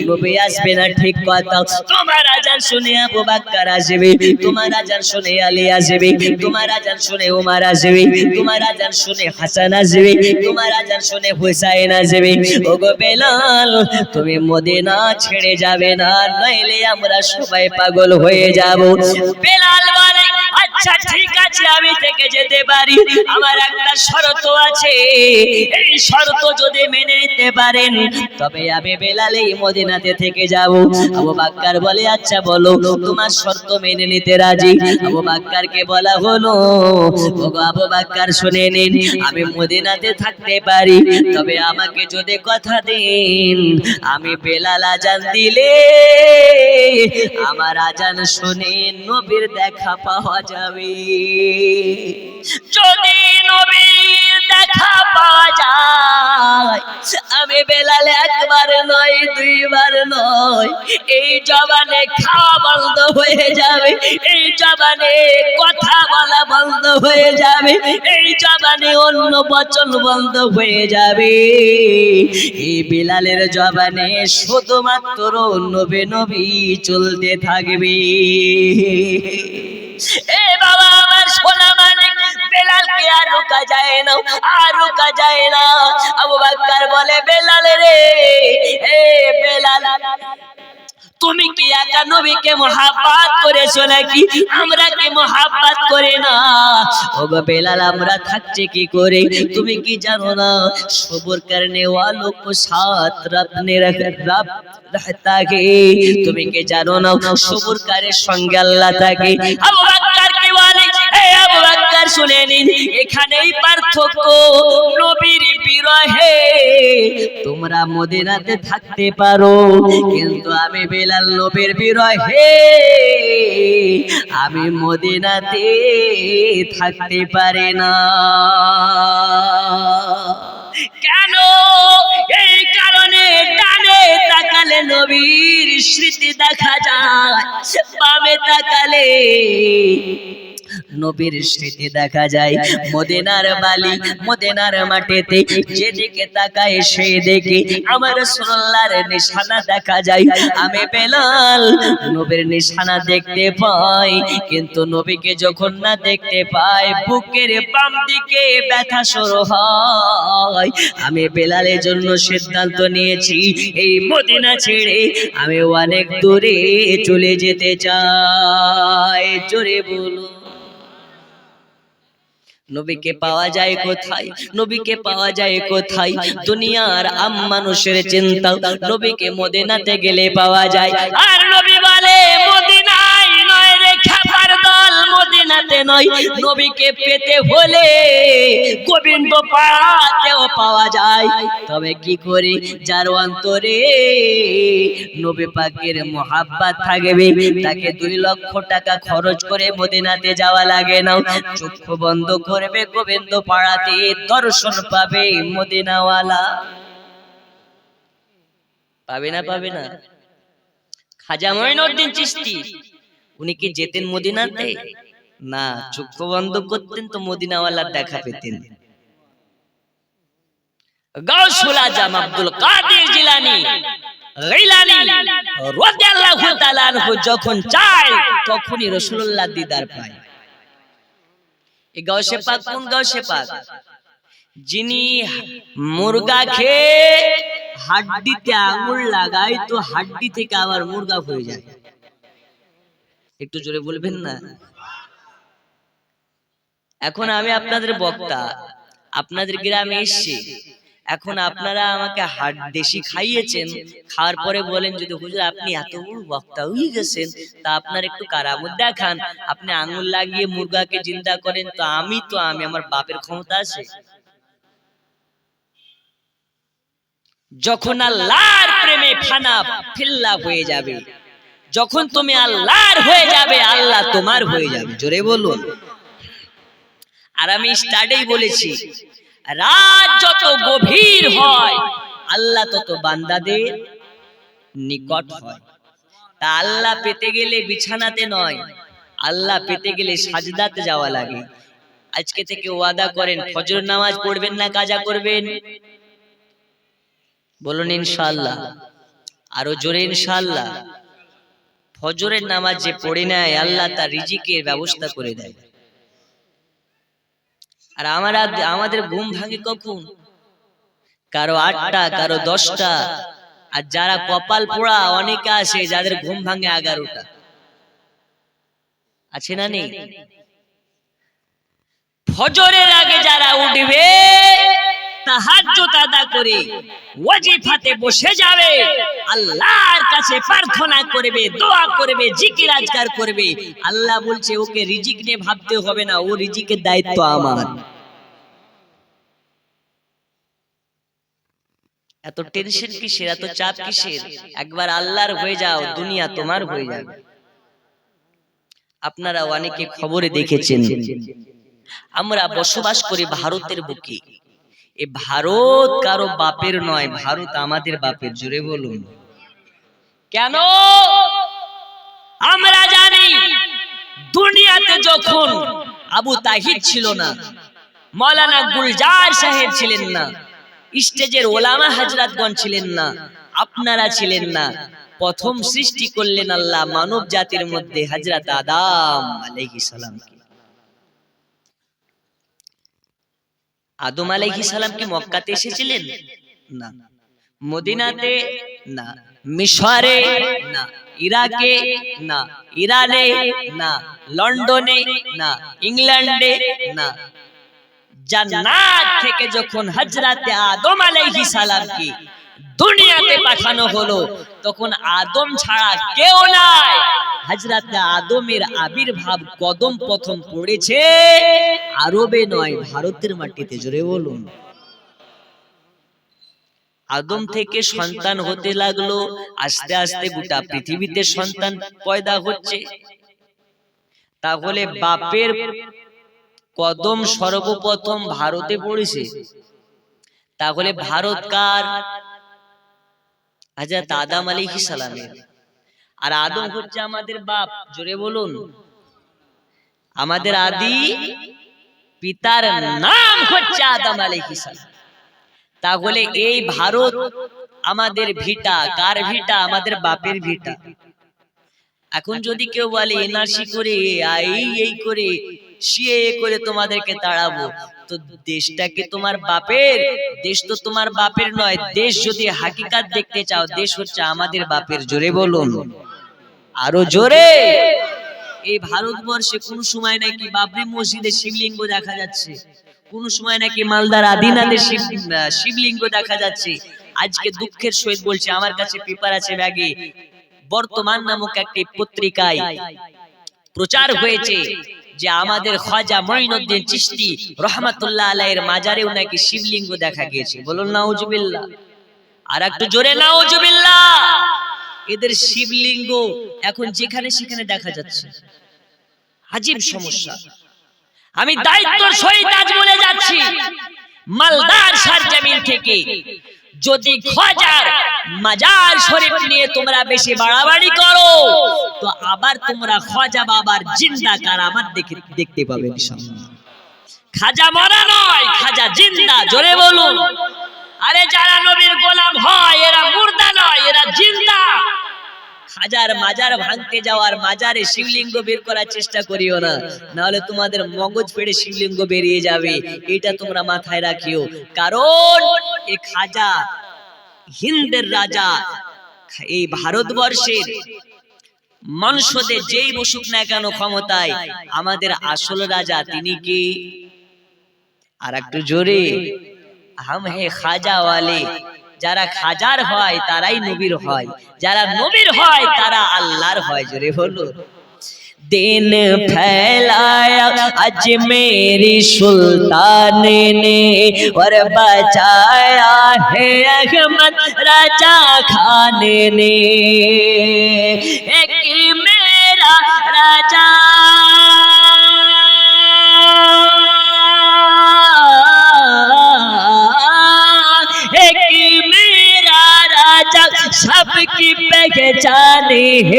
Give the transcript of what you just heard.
নবী আসবে না ঠিক কথা, তোমার আজান শুনে আবু বকর আসবে, তোমার আজান শুনে আলী আসবে, তোমার আজান শুনে ওমর আসবে, তোমার আজান শুনে হাসান আসবে, তোমার আজান শুনে হুসাইন আসবে। ওগো বেলাল, তুমি মদিনা ছেড়ে যাবে না, নইলে আমরা সবাই পাগল হয়ে যাব। বেলাল বলে আচ্ছা ঠিক আছে, আমি থেকে যেতে পারি, আমার একটা শর্ত আছে, এই শর্ত যদি মেনে নিতে পারেন তবে আমি বেলাল এই মদিনাতে থেকে যাব। আবু বকর বলে আচ্ছা বলো, তোমার শর্ত মেনে নিতে রাজি। আবু বকরকে বলা হলো, ওগো আবু বকর শুনে নিন, আমি মদিনাতে থাকতে পারি, তবে আমাকে যদি কথা দেন আমি বেলাল আজান দিলে আমার আজান শুনে নবীর দেখা পাওয়া যাবে। যদি নবীর দেখা পাওয়া যায় আমি বেলাল একবার নয় দুইবার নয়, এই জবানে খাওয়া বন্ধ হয়ে যাবে, এই জবানে কথা বলা বন্ধ হয়ে যাবে, এই জবানে অন্য বচন বন্ধ হয়ে যাবে। এই বেলালের জবানে শুধুমাত্র নবী নবী চলতে থাকবে। এ বাবা আমার সোনা মানিক, বেলালকে আর রোকা যায় না, আর রোকা যায় না। আবু বকর বলে বেলাল রে, এ বেলাল তুমি কি একা নবীকে মহব্বত করেছো নাকি? আমরা কি মহব্বত করি না? ওগো বেলাল আমরা থাকছে কি করে? তুমি কি জানো না সবর করনে ওয়ালো কো সাথ রব নে রব रहता है। তুমি কি জানো না সবরকারের সঙ্গে আল্লাহ থাকে? আবু বকর কি বলে, এই আবু বকর শুনে নিন, এখানেই পার্থক্য। নবীর বিরহে তোমরা মদিনাতে থাকতে পারো, কিন্তু আমি বেলাল নবীর বিরহে আমি মদিনাতে থাকতে পারি না। কেন? এই কারণে ডানে তাকালে নবীর স্মৃতি দেখা যায়, বামে তাকালে নবীর স্মৃতি দেখা যায়। মদিনার বালি মদিনার মাটিতে যেদিকে তাকায় সেই দিকে আমার রাসূলুল্লাহর নিশানা দেখা যায়। আমি বেলাল নবীর নিশানা দেখতে পাই, কিন্তু নবীকে যখন না দেখতে পাই বুকের বাম দিকে ব্যথা শুরু হয়। আমি বেলালের জন্য সিদ্ধান্ত নিয়েছি, এই মদিনা ছেড়ে আমি অনেক দূরে চলে যেতে চাই। জোরে বলো, নবীকে পাওয়া যায় কোথায়? নবীকে পাওয়া যায় কোথায়? দুনিয়ার আম মানুষের চিন্তা নবীকে মদিনাতে গেলে পাওয়া যায়। আর নবী বলে মদিনায় নয় রে খাবার দল, মদিনাতে নয়, নবীকে পেতে হলে গোবিন্দ পাড়াতেও পাওয়া যায়। তবে কি করে? যার অন্তরে নবী পাকের মহব্বত থাকবে, তাকে 2 লক্ষ টাকা খরচ করে মদিনাতে যাওয়া লাগে না, চক্ষু বন্ধ করবে গোবিন্দ পাড়াতে দর্শন পাবে মদিনাওয়ালা। পাবে না? পাবে না? খাজা মঈনুদ্দিন চিশতি উনি কি যেতেন মদিনাতে? না, চক্ষু বন্ধ করতেন তো মদিনাওয়ালার দেখা পেতেন। গাউসুল আজম আব্দুল কাদের জিলানী গিলানী রাদিয়াল্লাহু তাআলা আনহু যখন চায় তখনই রাসূলুল্লাহ দিদার পায়। এই গাউসে পাক কোন গাউসে পাক? যিনি মুরগা খেয়ে হাড্ডিতে আঙুল লাগায় তো হাড্ডি থেকে আবার মুরগা হয়ে যায়। একটু জোরে বলবেন না? এখন আমি আপনাদের বক্তা, আপনাদের গ্রামে এসেছি, এখন আপনারা আমাকে হাড় দেশি খাইয়েছেন, খাওয়ার পরে বলেন যদি হুজুর আপনি এত বড় বক্তা হয়ে গেছেন, তা আপনার একটু কারামত দেখান, আপনি আঙুল লাগিয়ে মুরগাকে জিন্দা করেন, তো আমি আমার বাপের ক্ষমতা আছে? যখন আল্লাহর প্রেমে ফানা ফিল্লা হয়ে যাবে, যখন তুমি আল্লাহর হয়ে যাবে, আল্লাহ তোমার হয়ে যাবে। জোরে বলুন। আর আমি স্টার্টেই বলেছি, রাত যত গভীর হয় আল্লাহ তত বান্দাদের নিকট হয়। তা আল্লাহ পেতে গেলে বিছানাতে নয়, আল্লাহ পেতে গেলে সাজদাতে যাওয়া লাগে। আজকে থেকে ওয়াদা করেন ফজর নামাজ পড়বেন না, কাজা করবেন? বলুন ইনশাআল্লাহ। আরো জোরে ইনশাআল্লাহ। ফজরের নামাজ যে পড়ে নেয় আল্লাহ তার রিজিকের ব্যবস্থা করে দেয়। আর আমাদের ঘুম ভাঙে কখন? কারো 8টা, কারো 10টা, আর যারা কপাল পোড়া অনেকে আছে যাদের ঘুম ভাঙে 11টা। আছে না নেই? ফজরের আগে যারা উঠবে তাহাজ্জুদ আদা করে ওয়াজিফাতে বসে যাবে, আল্লাহর কাছে প্রার্থনা করবে, দোয়া করবে, জিকির আজকার করবে, আল্লাহ বলছে ওকে রিজিক নিয়ে ভাবতে হবে না, ও রিজিকের দায়িত্ব আমার। এত টেনশন কিসের, এত চাপ কিসের? একবার আল্লাহর হয়ে যাও, দুনিয়া তোমার হয়ে যাবে। আপনারা অনেকে খবরে দেখেছেন, আমরা বসবাস করি ভারতের বুকে। এই ভারত কারো বাপের নয়, ভারত আমাদের বাপের। জোরে বলুন কেন? আমরা জানি দুনিয়াতে যখন আবু তাহিদ ছিল না, মাওলানা গুলজার সাহেব ছিলেন না, স্টেজের ওলামা হযরতগণ ছিলেন না, আপনারা ছিলেন না, প্রথম সৃষ্টি করলেন আল্লাহ মানব জাতির মধ্যে হযরত আদম আলাইহিস সালাম। আদম আলাইহিস সালাম কি মক্কাতে এসেছিলেন? না। মদিনাতে? না। মিশরে? না। ইরাকে? না। ইরানে? না। লন্ডনে? না। ইংল্যান্ডে? না। জান্নাত থেকে যখন হযরত আদম আলাইহিস সালামকে দুনিয়াতে পাঠানো হলো, তখন আদম ছাড়া কেউ নাই। হযরত আদমের আবির্ভাব কদম প্রথম পড়েছে আরবে নয়, ভারতের মাটিতে। জোরে বলুন। আদম থেকে সন্তান হতে লাগলো, আস্তে আস্তে গোটা পৃথিবীতে সন্তান পয়দা হচ্ছে। তাহলে বাপের কদম সর্বপ্রথম ভারতে পড়েছে। তাহলে ভারত কার? হযরত আদম আলাইহিস সালামের। আর আদম হচ্ছে আমাদের বাপ। জোরে বলুন। আমাদের আদি পিতার নাম হচ্ছে আদম আলাইহিস সালাম। তাহলে এই ভারত আমাদের ভিটা। কার ভিটা? আমাদের বাপের ভিটা। এখন যদি কেউ বলে এনআরসি করে, এই করে, সিএ করে তোমাদেরকে তাড়াবো, তো দেশটাকে তোমার বাপের? দেশ তো তোমার বাপের নয়। দেশ যদি হাকিকাত দেখতে চাও, দেশ হচ্ছে আমাদের বাপের। জোরে বলুন, আরো জোরে। এই ভারতবর্ষে কোন সময় নাকি বাবরি মসজিদে শিবলিঙ্গ দেখা যাচ্ছে, কোন সময় নাকি মালদার আদিনাথের শিবলিঙ্গ দেখা যাচ্ছে। আজকে দুঃখের সহিত বলছে, আমার কাছে পেপার আছে ব্যাগে, বর্তমান নামক একটি পত্রিকায় প্রচার হয়েছে যে আমাদের খাজা মঈনুদ্দিন চিশতি রহমাতুল্লাহ আলাইহির মাজারেও নাকি শিবলিঙ্গ দেখা গিয়েছে। বলুন নাউজুবিল্লাহ। আর একটু জোরে নাউজুবিল্লাহ। এদের শিবলিঙ্গ এখন যেখানে সেখানে দেখা যাচ্ছে। আজীব সমস্যা। আমি দায়িত্বের সহিত আজ বলে যাচ্ছি, মালদার সরজমিন থেকে যদি খাজার মাজার শরীফ নিয়ে তোমরা বেশি বাড়াবাড়ি করো, তো আবার তোমরা খাজা বাবার জিন্দা কারামাত দেখতে পাবে ইনশাআল্লাহ। খাজা মরা নয়, খাজা জিন্দা। জোরে বলুন। আরে যারা নবীর গোলাম হয় এরা মুর্দা নয়, এরা জিন্দা। খাজার মাজার ভাঙতে যাওয়ার, মাজারে শিবলিঙ্গ বের করার চেষ্টা করিও না, নাহলে তোমাদের মগজ ফেড়ে শিবলিঙ্গ বেরিয়ে যাবে। এটা তোমরা মাথায় রাখিও। কারণ এই খাজা হিন্দের রাজা, এই ভারতবর্ষের মানুষদের যেই বসুক না কেন ক্ষমতায়, আমাদের আসল রাজা তিনি কি? আর একটু জোরে, হাম হে খাজা ওয়ালে। যারা খাজার হয় তারাই নবীর হয়, যারা নবীর হয় তারা আল্লাহর হয়। জোরে বলো। दिन फैलाया अजमेरी सुल्तान ने और बचाया है अहमद राजा खान ने। एक मेरा राजा सबकी पहचान है।